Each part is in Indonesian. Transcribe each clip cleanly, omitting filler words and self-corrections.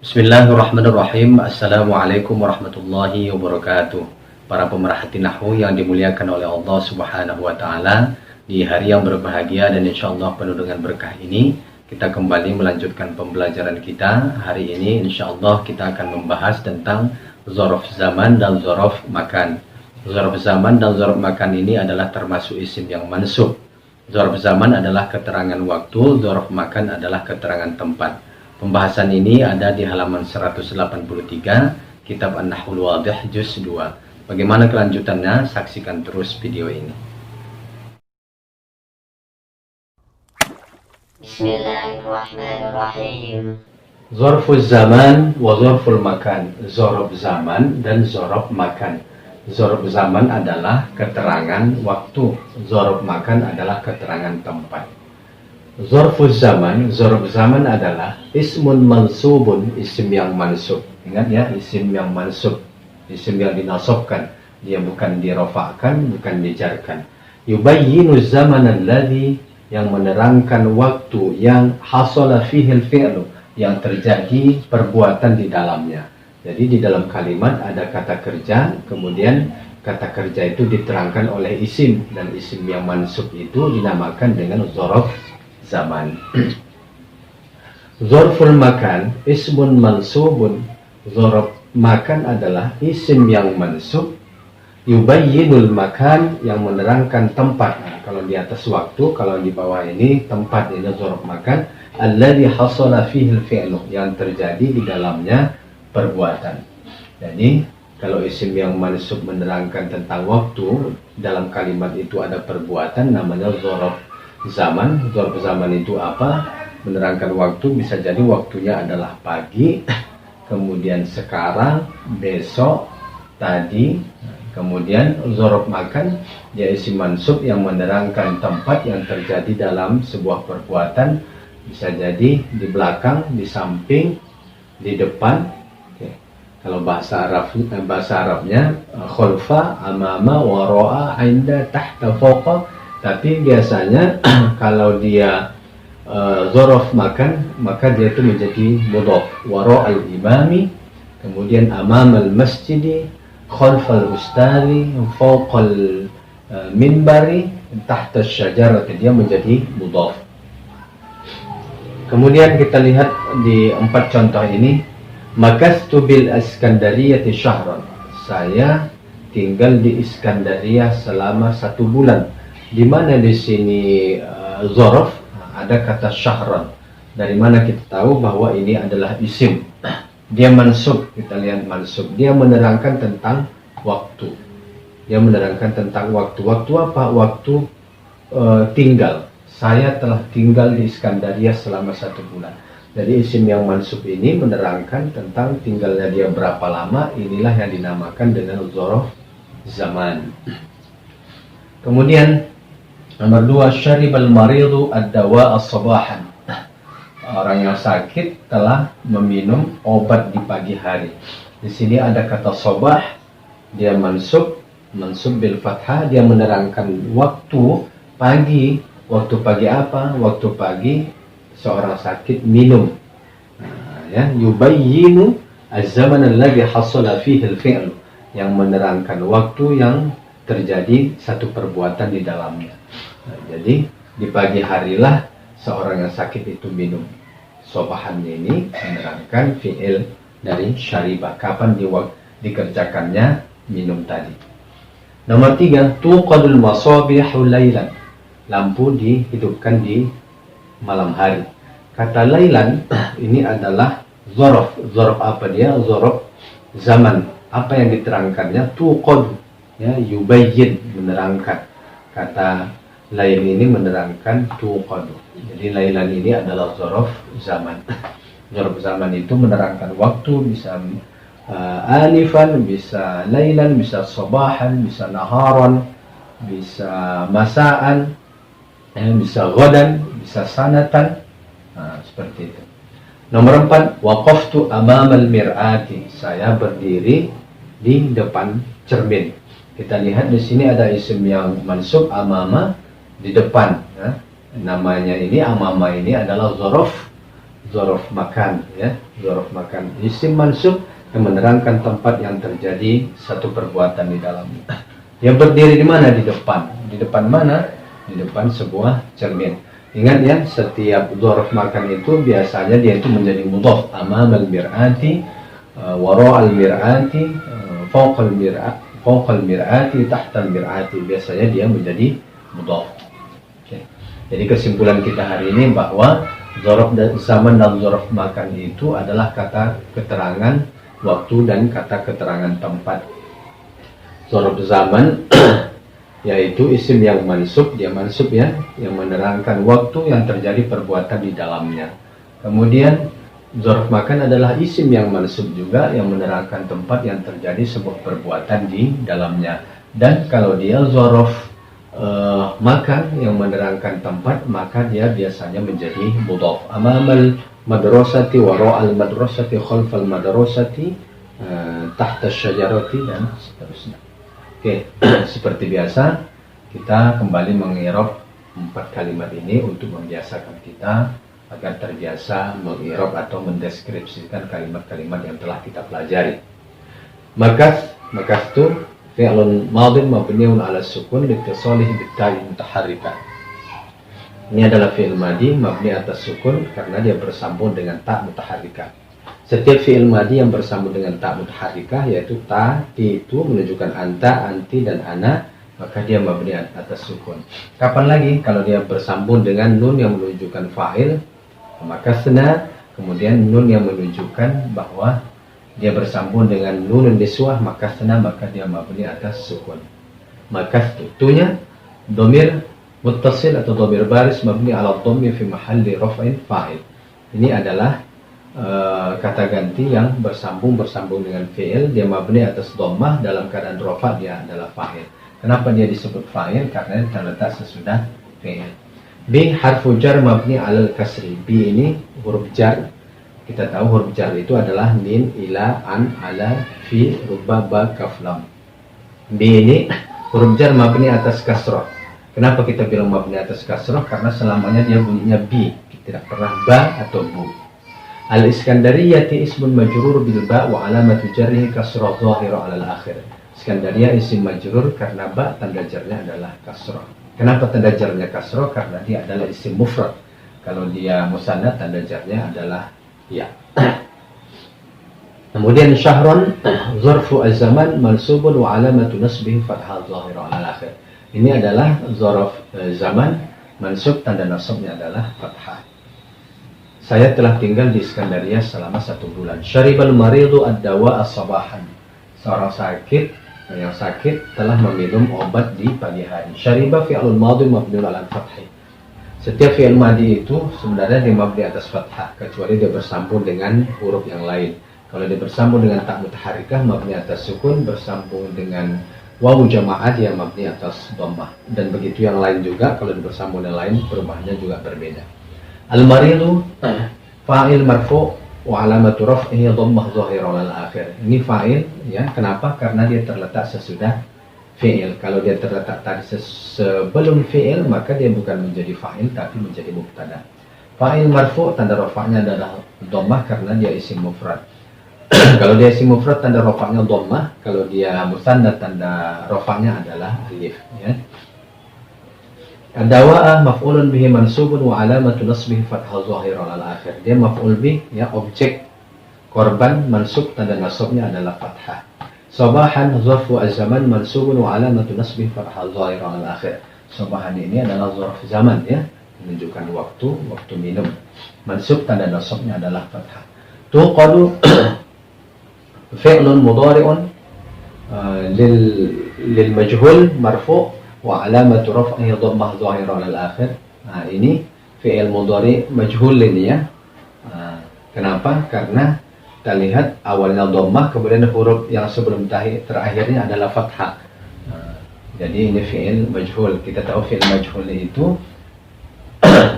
Bismillahirrahmanirrahim. Assalamualaikum warahmatullahi wabarakatuh. Para pemerhati nahwu yang dimuliakan oleh Allah Subhanahu wa taala, di hari yang berbahagia dan insyaallah penuh dengan berkah ini, kita kembali melanjutkan pembelajaran kita. Hari ini insyaallah kita akan membahas tentang dzaraf zaman dan dzaraf makan. Dzaraf zaman dan dzaraf makan ini adalah termasuk isim yang mansub. Dzaraf zaman adalah keterangan waktu, dzaraf makan adalah keterangan tempat. Pembahasan ini ada di halaman 183 Kitab An-Nahwul Wadih Juz 2. Bagaimana kelanjutannya? Saksikan terus video ini. Bismillahirrahmanirrahim. Dzarful zaman wa dzarful makan. Dzaraf zaman dan dzaraf makan. Dzaraf zaman adalah keterangan waktu, dzaraf makan adalah keterangan tempat. Dzarful zaman, dzarf zaman adalah ismun mansubun, isim yang mansub. Ingat ya, isim yang mansub, isim yang dinasabkan. Dia bukan dirofakkan, bukan dijarkan. Yubayyinu zaman alladhi, yang menerangkan waktu yang hasala fihil fi'lu, yang terjadi perbuatan di dalamnya. Jadi di dalam kalimat ada kata kerja, kemudian kata kerja itu diterangkan oleh isim, dan isim yang mansub itu dinamakan dengan dzaraf zaman. Dzarful makan ismun mansubun. Dzaraf makan adalah isim yang mansub. Yubayyinul makan, yang menerangkan tempat. Nah, kalau di atas waktu, kalau di bawah ini tempat, ini dzaraf makan. Alladhi hasala fihil fi'lu, yang terjadi di dalamnya perbuatan. Jadi kalau isim yang mansub menerangkan tentang waktu, dalam kalimat itu ada perbuatan, namanya dzaraf zaman. Dzaraf zaman itu apa? Menerangkan waktu, bisa jadi waktunya adalah pagi, kemudian sekarang, besok, tadi. Kemudian dzaraf makan, dia isim mansub yang menerangkan tempat yang terjadi dalam sebuah perbuatan, bisa jadi di belakang, di samping, di depan. Oke. Kalau bahasa Arabnya khalfa, amama, wara'a, inda, tahta, fawqa. Tapi biasanya kalau dia dzaraf makan, maka dia itu menjadi mudhaf. Wara'al imami, kemudian amamal masjidi, khalfal ustadi, fawqal minbari, tahta syajarati, dia menjadi mudhaf. Kemudian kita lihat di 4 contoh ini. Makastu bil Iskandariyati syahran, saya tinggal di Iskandaria selama 1 bulan. Di mana di sini dzaraf ada kata syahran. Dari mana kita tahu bahwa ini adalah isim? Dia mansub, kita lihat mansub. Dia menerangkan tentang waktu. Dia menerangkan tentang waktu. Waktu apa? Waktu tinggal. Saya telah tinggal di Iskandaria selama 1 bulan. Jadi isim yang mansub ini menerangkan tentang tinggalnya dia berapa lama. Inilah yang dinamakan dengan dzaraf zaman. Kemudian nomor 2, syaribal maridu ad-dawa'a sabahan. Orang yang sakit telah meminum obat di pagi hari. Di sini ada kata sabah, dia mansub bil fathah, dia menerangkan waktu pagi. Waktu pagi apa? Waktu pagi seorang sakit minum. Nah, ya, yubayyinu az-zaman alladhi hasala fihi al-fi'l, yang menerangkan waktu yang terjadi satu perbuatan di dalamnya. Nah, jadi di pagi harilah seorang yang sakit itu minum. Sobahannya ini menerangkan fi'il dari syaribah, kapan dikerjakannya minum tadi. Nomor 3, tuqadul masabihu lailan, lampu dihidupkan di malam hari. Kata lailan ini adalah dzaraf. Dzaraf apa dia? Dzaraf zaman. Apa yang diterangkannya? Tuqad, ya, yubayyin, menerangkan. Kata lail ini menerangkan tuqadu. Jadi lailan ini adalah dzaraf zaman. Dzaraf zaman itu menerangkan waktu, bisa alifan, bisa lailan, bisa sabahan, bisa naharan, bisa masaan, bisa ghadan, bisa sanatan. Nah, seperti itu. Nomor 4, waqaftu amamal mir'ati, saya berdiri di depan cermin. Kita lihat di sini ada isim yang mansub, amama, di depan. Ya. Namanya ini amama ini adalah dzaraf dzaraf makan, ya, dzaraf makan. Isim mansub yang menerangkan tempat yang terjadi satu perbuatan di dalamnya. Yang berdiri di mana? Di depan. Di depan mana? Di depan sebuah cermin. Ingat ya, setiap dzaraf makan itu biasanya dia itu menjadi mudhaf. Amamal mir'ati, wara'al mir'ati, fawqal mir'ati, tahtal mir'ati. Biasanya dia menjadi mudhaf. Oke. Jadi kesimpulan kita hari ini bahwa dzaraf zaman dan dzaraf makan itu adalah kata keterangan waktu dan kata keterangan tempat. Dzaraf zaman yaitu isim yang mansub, dia mansub ya, yang menerangkan waktu yang terjadi perbuatan di dalamnya. Kemudian dzaraf makan adalah isim yang mansub juga, yang menerangkan tempat yang terjadi sebuah perbuatan di dalamnya. Dan kalau dia dzaraf makan yang menerangkan tempat, maka dia biasanya menjadi mudhaf. Amamal madrasati, wara'al madrasati, khalfal madrasati, tahta syajarati, dan seterusnya. Oke, seperti biasa kita kembali mengi'rab 4 kalimat ini untuk membiasakan kita agar terbiasa mengi'rab atau mendeskripsikan kalimat-kalimat yang telah kita pelajari. Makas itu fi'lun madin mabniun ala sukun liittisalih bitta'i mutaharrikah. Ini adalah fi'il madi mabni atas sukun karena dia bersambung dengan ta mutaharrikah. Setiap fi'il madi yang bersambung dengan ta mutaharrikah, yaitu ta, ti itu menunjukkan anta, anti, dan ana, maka dia mabni atas sukun. Kapan lagi? Kalau dia bersambung dengan nun yang menunjukkan fa'il, maka sena, kemudian nun yang menunjukkan bahwa dia bersambung dengan nun niswah, maka sena, maka dia mabni atas sukun. Maka tunya domir muttasil atau domir baris mabni ala dhammi fi mahalli raf'in fa'il. Ini adalah kata ganti yang bersambung dengan fi'il, dia mabni atas dhammah, dalam keadaan rafa dia adalah fa'il. Kenapa dia disebut fa'il? Karena dia terletak sesudah fi'il. B harfu jar mabni alal kasri. B ini huruf jar. Kita tahu huruf jar itu adalah min, ila, an, ala, fi, rubba, ba, kaf, lam. B ini huruf jar mabni atas kasrah. Kenapa kita bilang mabni atas kasrah? Karena selamanya dia bunyinya B, tidak pernah ba atau bu. Al-Iskandariyati ismun majrur bil ba wa alamatu jarrihi kasrah zahira 'ala al-akhir. Iskandariyah isim majrur karena ba tanda jarnya adalah kasrah. Kenapa tanda jarnya kasrah? Karena dia adalah isim mufrad. Kalau dia musannad tanda jarnya adalah ya. Kemudian syahron zarfu az-zaman mansubun wa alamatu nasbihi fathah zahira 'ala al-akhir. Ini adalah zarf zaman mansub, tanda nasabnya adalah fathah. Saya telah tinggal di Iskandaria selama 1 bulan. Syaribal maridu ad-dawa as-sabahan. Seorang yang sakit telah meminum obat di pagi hari. Syariba fi'lun madhi mabniun 'ala al-fathi. Setiap fi'il madi itu sebenarnya dia mabni atas fathah, kecuali dia bersambung dengan huruf yang lain. Kalau dia bersambung dengan ta mutaharrikah mabni atas sukun, bersambung dengan wawu jamaah dia mabni atas dhammah. Dan begitu yang lain juga, kalau dia bersambung dengan lain perubahannya juga berbeda. Al-maridu fa'il marfu' wa alamatu raf'ihi dhammah zahira 'ala al-akhir. Ini fa'il ya. Kenapa? Karena dia terletak sesudah fi'il. Kalau dia terletak tadi sebelum fi'il, maka dia bukan menjadi fa'il tapi menjadi mubtada. Fa'il marfu' tanda rafa'nya adalah dhammah karena dia isim mufrad. Kalau dia isim mufrad tanda rafa'nya dhammah, kalau dia musannad tanda rafa'nya adalah alif ya. Ad-dawa'a maf'ulun bihi mansubun wa alamatu nasbihi fathah zahira 'ala al-akhir. Dia maf'ul bih ya, objek korban, mansub tanda nasabnya adalah fathah. Sabahan zarfu az-zaman mansubun wa alamatu nasbihi fathah zahira 'ala al-akhir. Sabahan ini adalah zarf zaman ya, menunjukkan waktu minum. Mansub tanda nasabnya adalah fathah. Tuqadu fi'lun mudhari'un lil majhul marfu' wa alamatu raf'ihi dhammah zahira 'ala al-akhir. Nah, ini fi'il mudhari majhul ini ya. Kenapa? Karena kita lihat awalnya dhammah, kemudian huruf yang sebelum terakhirnya adalah fathah. Jadi ini fi'il majhul. Kita tahu fi'il majhul itu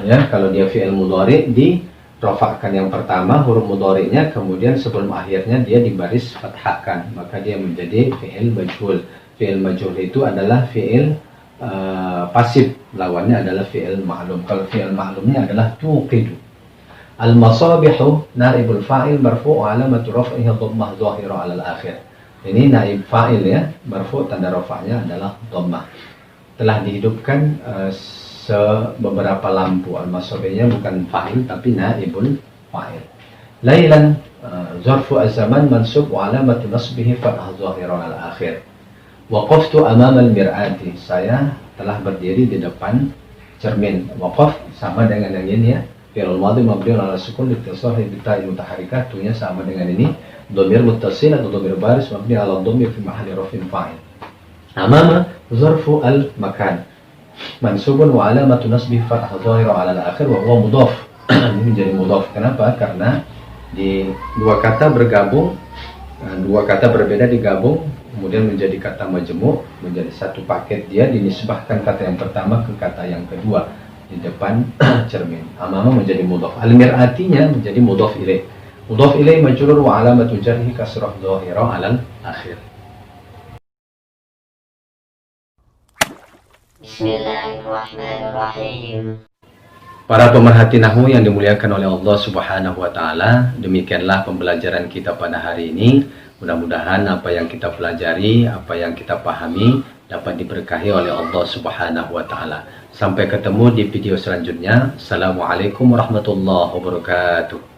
ya, kalau dia fi'il mudhari dirafa'kan yang pertama huruf mudhari'nya, kemudian sebelum akhirnya dia dibaris fathahkan, maka dia menjadi fi'il majhul. Fi'il majhul itu adalah fi'il pasif, lawannya adalah fi'il ma'lum. Kalau fi'il ma'lumnya adalah tuqidu. Al-masabihu naibul fa'il marfu' alamatu raf'ihi dhammah dhahira 'ala al-akhir. Ini naib fa'il ya, marfu' tanda rafa'nya adalah dhammah. Telah dihidupkan beberapa lampu. Al-masabihnya bukan fa'il tapi naibul fa'il. Lailan zarfu az-zaman mansub wa alamatu nasbihi fathah dhahira 'ala al-akhir. Waqaftu amama al-mir'ati. Saya telah berdiri di depan cermin. Waqaf sama dengan yang ini ya. Fi'il madhi mabni 'ala sukun litisali bi ta'il mutaharrikah, tunya sama dengan ini. Dhamir muttasil atau dhamir baris mabni 'ala dhammi fi mahalli raf'in fa'il. Amama zarfu al-makan. Mansubun wa alamatu nasbi fathah dhahira 'ala al-akhir wa huwa mudhaf. Ini menjadi mudhaf. Kenapa? Karena di dua kata bergabung, dua kata berbeda digabung, kemudian menjadi kata majmu', menjadi satu paket, dia dinisbahkan kata yang pertama ke kata yang kedua di depan cermin. Amama menjadi mudhaf. Al-mir'atinya menjadi mudhaf ilaih. Mudhaf ilaih majrur wa alamatu jarhi kasrah dhahira 'alal akhir. Bismillahirrahmanirrahim. Para pemerhati nahwu yang dimuliakan oleh Allah Subhanahu wa taala, demikianlah pembelajaran kita pada hari ini. Mudah-mudahan apa yang kita pelajari, apa yang kita pahami dapat diberkahi oleh Allah Subhanahu wa taala. Sampai ketemu di video selanjutnya. Assalamualaikum warahmatullahi wabarakatuh.